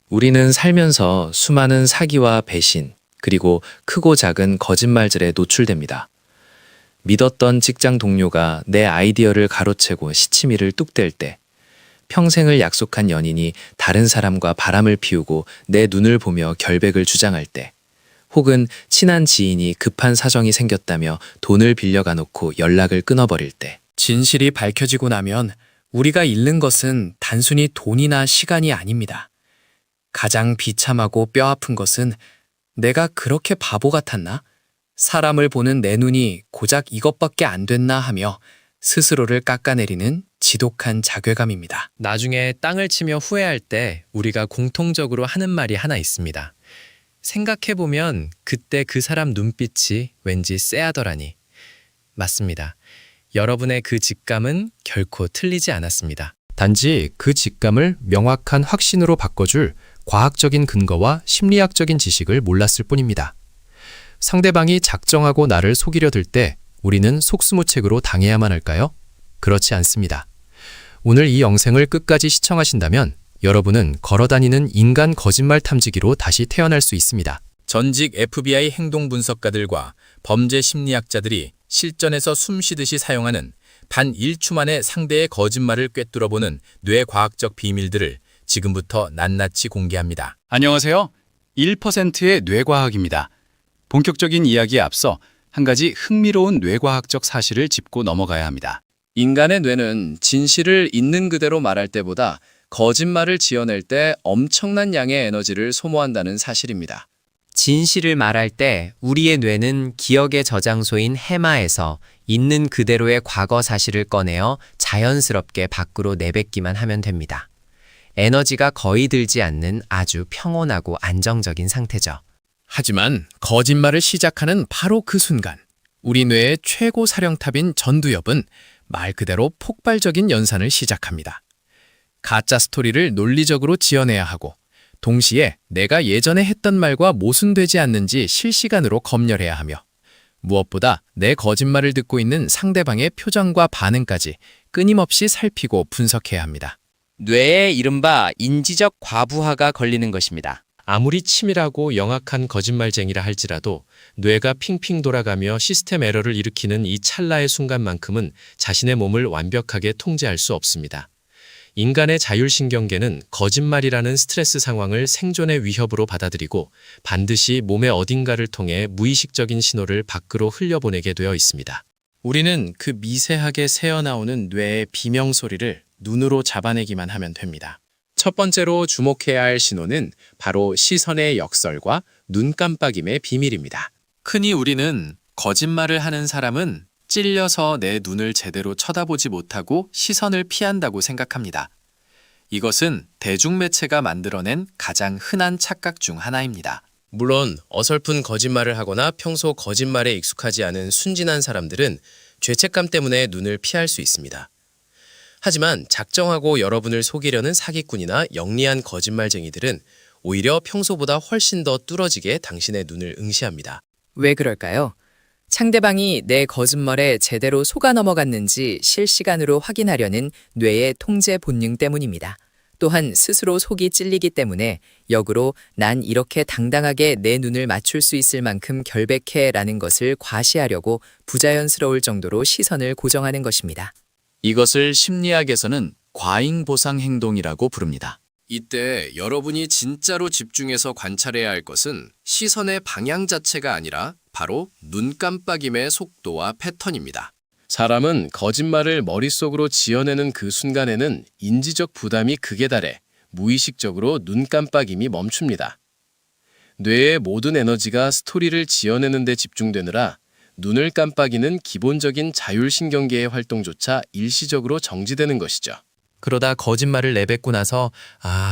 우리는 살면서 수많은 사기와 배신, 그리고 크고 작은 거짓말들에 노출됩니다. 믿었던 직장 동료가 내 아이디어를 가로채고 시치미를 뚝 뗄 때, 평생을 약속한 연인이 다른 사람과 바람을 피우고 내 눈을 보며 결백을 주장할 때, 혹은 친한 지인이 급한 사정이 생겼다며 돈을 빌려가 놓고 연락을 끊어버릴 때, 진실이 밝혀지고 나면 우리가 잃는 것은 단순히 돈이나 시간이 아닙니다. 가장 비참하고 뼈아픈 것은 내가 그렇게 바보 같았나? 사람을 보는 내 눈이 고작 이것밖에 안 됐나 하며 스스로를 깎아내리는 지독한 자괴감입니다. 나중에 땅을 치며 후회할 때 우리가 공통적으로 하는 말이 하나 있습니다. 생각해보면 그때 그 사람 눈빛이 왠지 쎄하더라니. 맞습니다. 여러분의 그 직감은 결코 틀리지 않았습니다. 단지 그 직감을 명확한 확신으로 바꿔줄 과학적인 근거와 심리학적인 지식을 몰랐을 뿐입니다. 상대방이 작정하고 나를 속이려 들 때 우리는 속수무책으로 당해야만 할까요? 그렇지 않습니다. 오늘 이 영상을 끝까지 시청하신다면 여러분은 걸어다니는 인간 거짓말 탐지기로 다시 태어날 수 있습니다. 전직 FBI 행동분석가들과 범죄 심리학자들이 실전에서 숨쉬듯이 사용하는 반1초 만에 상대의 거짓말을 꿰뚫어보는 뇌과학적 비밀들을 지금부터 낱낱이 공개합니다. 안녕하세요. 1%의 뇌과학입니다. 본격적인 이야기에 앞서 한 가지 흥미로운 뇌과학적 사실을 짚고 넘어가야 합니다. 인간의 뇌는 진실을 있는 그대로 말할 때보다 거짓말을 지어낼 때 엄청난 양의 에너지를 소모한다는 사실입니다. 진실을 말할 때 우리의 뇌는 기억의 저장소인 해마에서 있는 그대로의 과거 사실을 꺼내어 자연스럽게 밖으로 내뱉기만 하면 됩니다. 에너지가 거의 들지 않는 아주 평온하고 안정적인 상태죠. 하지만 거짓말을 시작하는 바로 그 순간, 우리 뇌의 최고 사령탑인 전두엽은 말 그대로 폭발적인 연산을 시작합니다. 가짜 스토리를 논리적으로 지어내야 하고, 동시에 내가 예전에 했던 말과 모순되지 않는지 실시간으로 검열해야 하며, 무엇보다 내 거짓말을 듣고 있는 상대방의 표정과 반응까지 끊임없이 살피고 분석해야 합니다. 뇌에 이른바 인지적 과부하가 걸리는 것입니다. 아무리 치밀하고 영악한 거짓말쟁이라 할지라도 뇌가 핑핑 돌아가며 시스템 에러를 일으키는 이 찰나의 순간만큼은 자신의 몸을 완벽하게 통제할 수 없습니다. 인간의 자율신경계는 거짓말이라는 스트레스 상황을 생존의 위협으로 받아들이고 반드시 몸의 어딘가를 통해 무의식적인 신호를 밖으로 흘려보내게 되어 있습니다. 우리는 그 미세하게 새어나오는 뇌의 비명 소리를 눈으로 잡아내기만 하면 됩니다. 첫 번째로 주목해야 할 신호는 바로 시선의 역설과 눈 깜빡임의 비밀입니다. 흔히 우리는 거짓말을 하는 사람은 찔려서 내 눈을 제대로 쳐다보지 못하고 시선을 피한다고 생각합니다. 이것은 대중매체가 만들어낸 가장 흔한 착각 중 하나입니다. 물론 어설픈 거짓말을 하거나 평소 거짓말에 익숙하지 않은 순진한 사람들은 죄책감 때문에 눈을 피할 수 있습니다. 하지만 작정하고 여러분을 속이려는 사기꾼이나 영리한 거짓말쟁이들은 오히려 평소보다 훨씬 더 뚫어지게 당신의 눈을 응시합니다. 왜 그럴까요? 상대방이 내 거짓말에 제대로 속아 넘어갔는지 실시간으로 확인하려는 뇌의 통제 본능 때문입니다. 또한 스스로 속이 찔리기 때문에 역으로 난 이렇게 당당하게 내 눈을 맞출 수 있을 만큼 결백해 라는 것을 과시하려고 부자연스러울 정도로 시선을 고정하는 것입니다. 이것을 심리학에서는 과잉보상 행동이라고 부릅니다. 이때 여러분이 진짜로 집중해서 관찰해야 할 것은 시선의 방향 자체가 아니라 바로 눈 깜빡임의 속도와 패턴입니다. 사람은 거짓말을 머릿속으로 지어내는 그 순간에는 인지적 부담이 극에 달해 무의식적으로 눈 깜빡임이 멈춥니다. 뇌의 모든 에너지가 스토리를 지어내는 데 집중되느라 눈을 깜빡이는 기본적인 자율신경계의 활동조차 일시적으로 정지되는 것이죠. 그러다 거짓말을 내뱉고 나서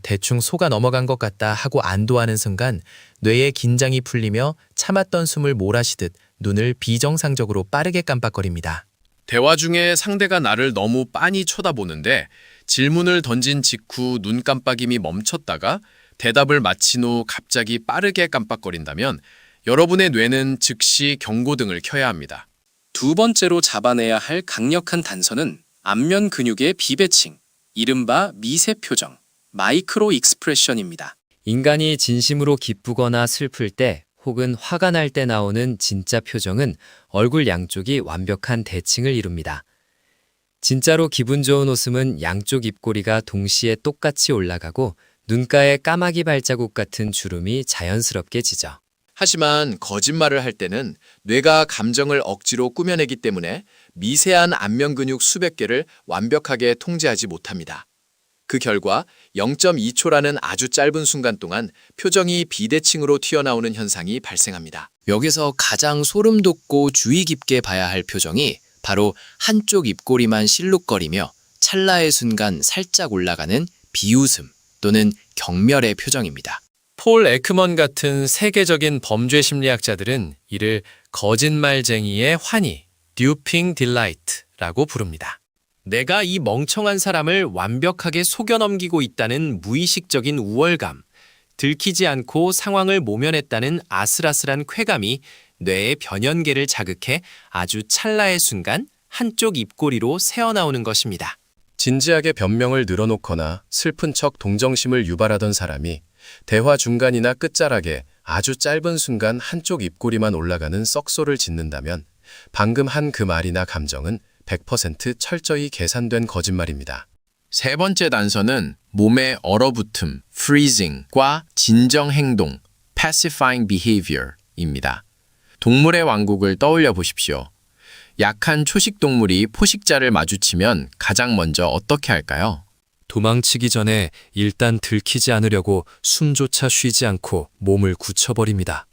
대충 속아 넘어간 것 같다 하고 안도하는 순간 뇌의 긴장이 풀리며 참았던 숨을 몰아쉬듯 눈을 비정상적으로 빠르게 깜빡거립니다. 대화 중에 상대가 나를 너무 빤히 쳐다보는데 질문을 던진 직후 눈 깜빡임이 멈췄다가 대답을 마친 후 갑자기 빠르게 깜빡거린다면 여러분의 뇌는 즉시 경고등을 켜야 합니다. 두 번째로 잡아내야 할 강력한 단서는 안면 근육의 비배칭, 이른바 미세 표정, 마이크로 익스프레션입니다. 인간이 진심으로 기쁘거나 슬플 때 혹은 화가 날 때 나오는 진짜 표정은 얼굴 양쪽이 완벽한 대칭을 이룹니다. 진짜로 기분 좋은 웃음은 양쪽 입꼬리가 동시에 똑같이 올라가고 눈가에 까마귀 발자국 같은 주름이 자연스럽게 지죠. 하지만 거짓말을 할 때는 뇌가 감정을 억지로 꾸며내기 때문에 미세한 안면 근육 수백 개를 완벽하게 통제하지 못합니다. 그 결과 0.2초라는 아주 짧은 순간 동안 표정이 비대칭으로 튀어나오는 현상이 발생합니다. 여기서 가장 소름 돋고 주의 깊게 봐야 할 표정이 바로 한쪽 입꼬리만 실룩거리며 찰나의 순간 살짝 올라가는 비웃음 또는 경멸의 표정입니다. 폴 에크먼 같은 세계적인 범죄 심리학자들은 이를 거짓말쟁이의 환희, duping delight라고 부릅니다. 내가 이 멍청한 사람을 완벽하게 속여넘기고 있다는 무의식적인 우월감, 들키지 않고 상황을 모면했다는 아슬아슬한 쾌감이 뇌의 변연계를 자극해 아주 찰나의 순간 한쪽 입꼬리로 새어나오는 것입니다. 진지하게 변명을 늘어놓거나 슬픈 척 동정심을 유발하던 사람이 대화 중간이나 끝자락에 아주 짧은 순간 한쪽 입꼬리만 올라가는 썩소를 짓는다면 방금 한 그 말이나 감정은 100% 철저히 계산된 거짓말입니다. 세 번째 단서는 몸의 얼어붙음, freezing과 진정 행동, pacifying behavior입니다. 동물의 왕국을 떠올려 보십시오. 약한 초식 동물이 포식자를 마주치면 가장 먼저 어떻게 할까요? 도망치기 전에 일단 들키지 않으려고 숨조차 쉬지 않고 몸을 굳혀버립니다.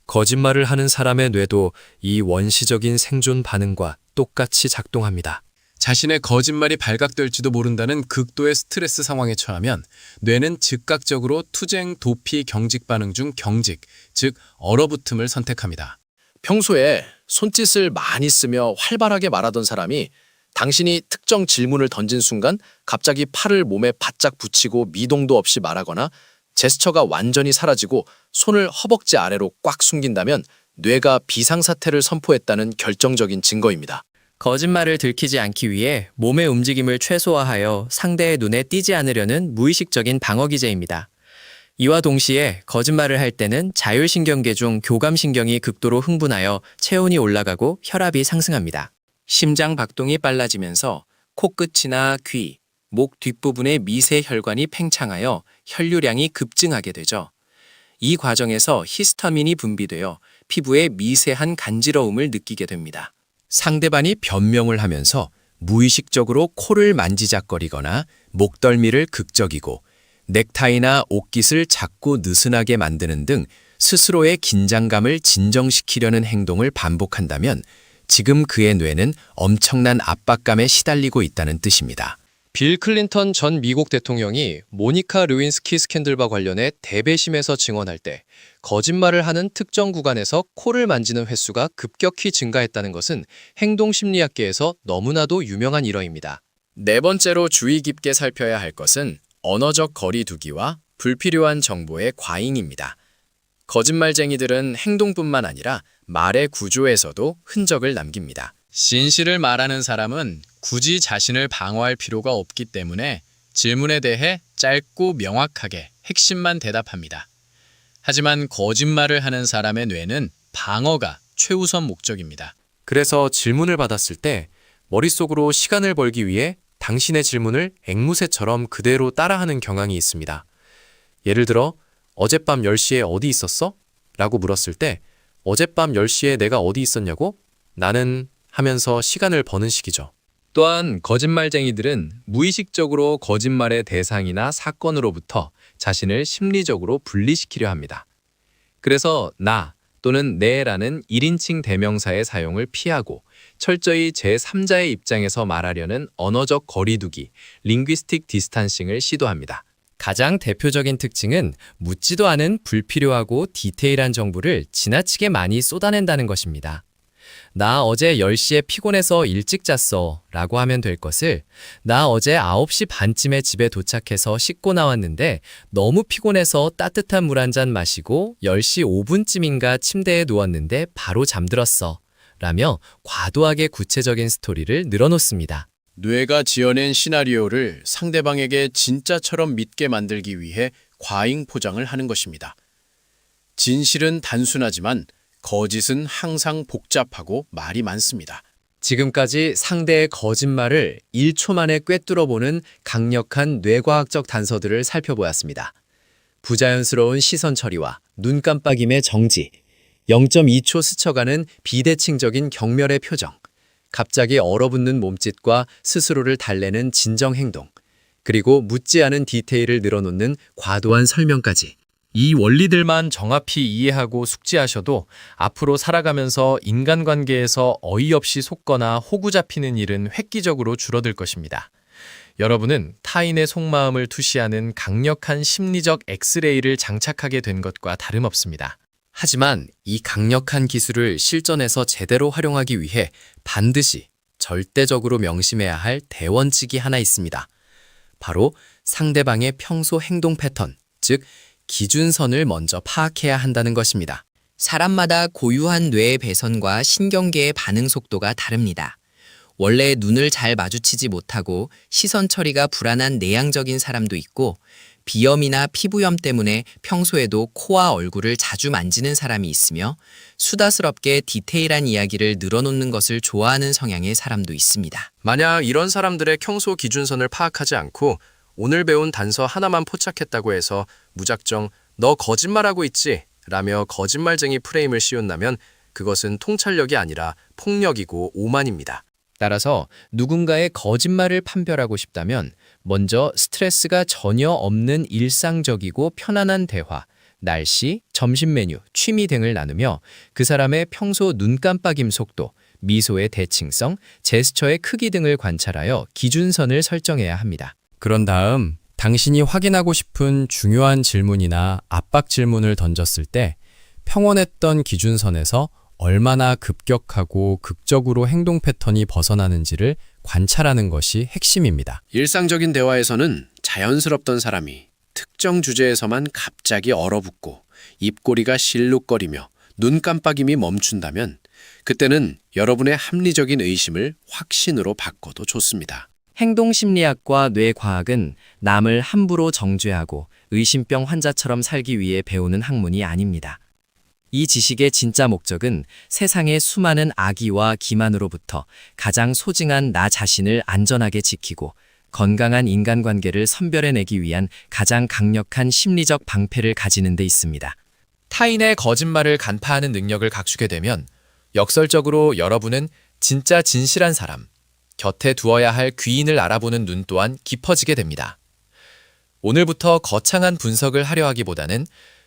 거짓말을 하는 사람의 뇌도 이 원시적인 생존 반응과 똑같이 작동합니다. 자신의 거짓말이 발각될지도 모른다는 극도의 스트레스 상황에 처하면 뇌는 즉각적으로 투쟁, 도피, 경직 반응 중 경직, 즉 얼어붙음을 선택합니다. 평소에 손짓을 많이 쓰며 활발하게 말하던 사람이 당신이 특정 질문을 던진 순간 갑자기 팔을 몸에 바짝 붙이고 미동도 없이 말하거나 제스처가 완전히 사라지고 손을 허벅지 아래로 꽉 숨긴다면 뇌가 비상사태를 선포했다는 결정적인 증거입니다. 거짓말을 들키지 않기 위해 몸의 움직임을 최소화하여 상대의 눈에 띄지 않으려는 무의식적인 방어기제입니다. 이와 동시에 거짓말을 할 때는 자율신경계 중 교감신경이 극도로 흥분하여 체온이 올라가고 혈압이 상승합니다. 심장 박동이 빨라지면서 코끝이나 귀, 목 뒷부분의 미세 혈관이 팽창하여 혈류량이 급증하게 되죠. 이 과정에서 히스타민이 분비되어 피부에 미세한 간지러움을 느끼게 됩니다. 상대방이 변명을 하면서 무의식적으로 코를 만지작거리거나 목덜미를 극적이고 넥타이나 옷깃을 자꾸 느슨하게 만드는 등 스스로의 긴장감을 진정시키려는 행동을 반복한다면 지금 그의 뇌는 엄청난 압박감에 시달리고 있다는 뜻입니다. 빌 클린턴 전 미국 대통령이 모니카 르윈스키 스캔들과 관련해 대배심에서 증언할 때 거짓말을 하는 특정 구간에서 코를 만지는 횟수가 급격히 증가했다는 것은 행동심리학계에서 너무나도 유명한 일화입니다. 네 번째로 주의 깊게 살펴야 할 것은 언어적 거리 두기와 불필요한 정보의 과잉입니다. 거짓말쟁이들은 행동뿐만 아니라 말의 구조에서도 흔적을 남깁니다. 진실을 말하는 사람은 굳이 자신을 방어할 필요가 없기 때문에 질문에 대해 짧고 명확하게 핵심만 대답합니다. 하지만 거짓말을 하는 사람의 뇌는 방어가 최우선 목적입니다. 그래서 질문을 받았을 때 머릿속으로 시간을 벌기 위해 당신의 질문을 앵무새처럼 그대로 따라하는 경향이 있습니다. 예를 들어 어젯밤 10시에 어디 있었어? 라고 물었을 때 어젯밤 10시에 내가 어디 있었냐고? 나는 하면서 시간을 버는 식이죠. 또한 거짓말쟁이들은 무의식적으로 거짓말의 대상이나 사건으로부터 자신을 심리적으로 분리시키려 합니다. 그래서 나 또는 내라는 1인칭 대명사의 사용을 피하고 철저히 제3자의 입장에서 말하려는 언어적 거리두기, linguistic distancing을 시도합니다. 가장 대표적인 특징은 묻지도 않은 불필요하고 디테일한 정보를 지나치게 많이 쏟아낸다는 것입니다. 나 어제 10시에 피곤해서 일찍 잤어 라고 하면 될 것을 나 어제 9시 반쯤에 집에 도착해서 씻고 나왔는데 너무 피곤해서 따뜻한 물 한 잔 마시고 10시 5분쯤인가 침대에 누웠는데 바로 잠들었어 라며 과도하게 구체적인 스토리를 늘어놓습니다. 뇌가 지어낸 시나리오를 상대방에게 진짜처럼 믿게 만들기 위해 과잉 포장을 하는 것입니다. 진실은 단순하지만 거짓은 항상 복잡하고 말이 많습니다. 지금까지 상대의 거짓말을 1초 만에 꿰뚫어보는 강력한 뇌과학적 단서들을 살펴보았습니다. 부자연스러운 시선 처리와 눈 깜빡임의 정지, 0.2초 스쳐가는 비대칭적인 경멸의 표정, 갑자기 얼어붙는 몸짓과 스스로를 달래는 진정 행동, 그리고 묻지 않은 디테일을 늘어놓는 과도한 설명까지. 이 원리들만 정확히 이해하고 숙지하셔도 앞으로 살아가면서 인간관계에서 어이없이 속거나 호구 잡히는 일은 획기적으로 줄어들 것입니다. 여러분은 타인의 속마음을 투시하는 강력한 심리적 엑스레이를 장착하게 된 것과 다름없습니다. 하지만 이 강력한 기술을 실전에서 제대로 활용하기 위해 반드시 절대적으로 명심해야 할 대원칙이 하나 있습니다. 바로 상대방의 평소 행동 패턴, 즉 기준선을 먼저 파악해야 한다는 것입니다. 사람마다 고유한 뇌의 배선과 신경계의 반응 속도가 다릅니다. 원래 눈을 잘 마주치지 못하고 시선 처리가 불안한 내향적인 사람도 있고, 비염이나 피부염 때문에 평소에도 코와 얼굴을 자주 만지는 사람이 있으며, 수다스럽게 디테일한 이야기를 늘어놓는 것을 좋아하는 성향의 사람도 있습니다. 만약 이런 사람들의 평소 기준선을 파악하지 않고 오늘 배운 단서 하나만 포착했다고 해서 무작정 너 거짓말하고 있지? 라며 거짓말쟁이 프레임을 씌운다면 그것은 통찰력이 아니라 폭력이고 오만입니다. 따라서 누군가의 거짓말을 판별하고 싶다면 먼저 스트레스가 전혀 없는 일상적이고 편안한 대화, 날씨, 점심 메뉴, 취미 등을 나누며 그 사람의 평소 눈 깜빡임 속도, 미소의 대칭성, 제스처의 크기 등을 관찰하여 기준선을 설정해야 합니다. 그런 다음 당신이 확인하고 싶은 중요한 질문이나 압박 질문을 던졌을 때 평온했던 기준선에서 얼마나 급격하고 극적으로 행동 패턴이 벗어나는지를 관찰하는 것이 핵심입니다. 일상적인 대화에서는 자연스럽던 사람이 특정 주제에서만 갑자기 얼어붙고 입꼬리가 실룩거리며 눈 깜빡임이 멈춘다면 그때는 여러분의 합리적인 의심을 확신으로 바꿔도 좋습니다. 행동심리학과 뇌과학은 남을 함부로 정죄하고 의심병 환자처럼 살기 위해 배우는 학문이 아닙니다. 이 지식의 진짜 목적은 세상의 수많은 악의와 기만으로부터 가장 소중한 나 자신을 안전하게 지키고 건강한 인간관계를 선별해내기 위한 가장 강력한 심리적 방패를 가지는 데 있습니다. 타인의 거짓말을 간파하는 능력을 갖추게 되면 역설적으로 여러분은 진짜 진실한 사람, 곁에 두어야 할 귀인을 알아보는 눈 또한 깊어지게 됩니다. 오늘부터 거창한 분석을 하려 하기보다는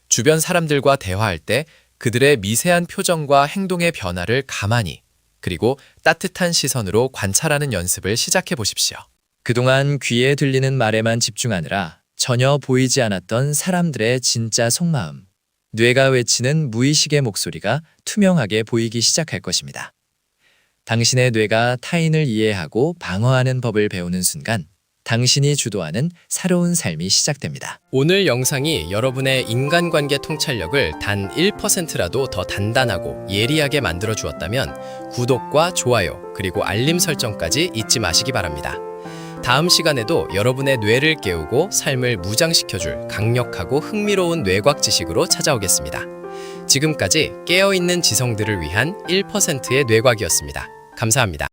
주변 사람들과 대화할 때 그들의 미세한 표정과 행동의 변화를 가만히 그리고 따뜻한 시선으로 관찰하는 연습을 시작해 보십시오. 그동안 귀에 들리는 말에만 집중하느라 전혀 보이지 않았던 사람들의 진짜 속마음, 뇌가 외치는 무의식의 목소리가 투명하게 보이기 시작할 것입니다. 당신의 뇌가 타인을 이해하고 방어하는 법을 배우는 순간 당신이 주도하는 새로운 삶이 시작됩니다. 오늘 영상이 여러분의 인간관계 통찰력을 단 1%라도 더 단단하고 예리하게 만들어 주었다면 구독과 좋아요 그리고 알림 설정까지 잊지 마시기 바랍니다. 다음 시간에도 여러분의 뇌를 깨우고 삶을 무장시켜줄 강력하고 흥미로운 뇌과학 지식으로 찾아오겠습니다. 지금까지 깨어있는 지성들을 위한 1%의 뇌과학이었습니다. 감사합니다.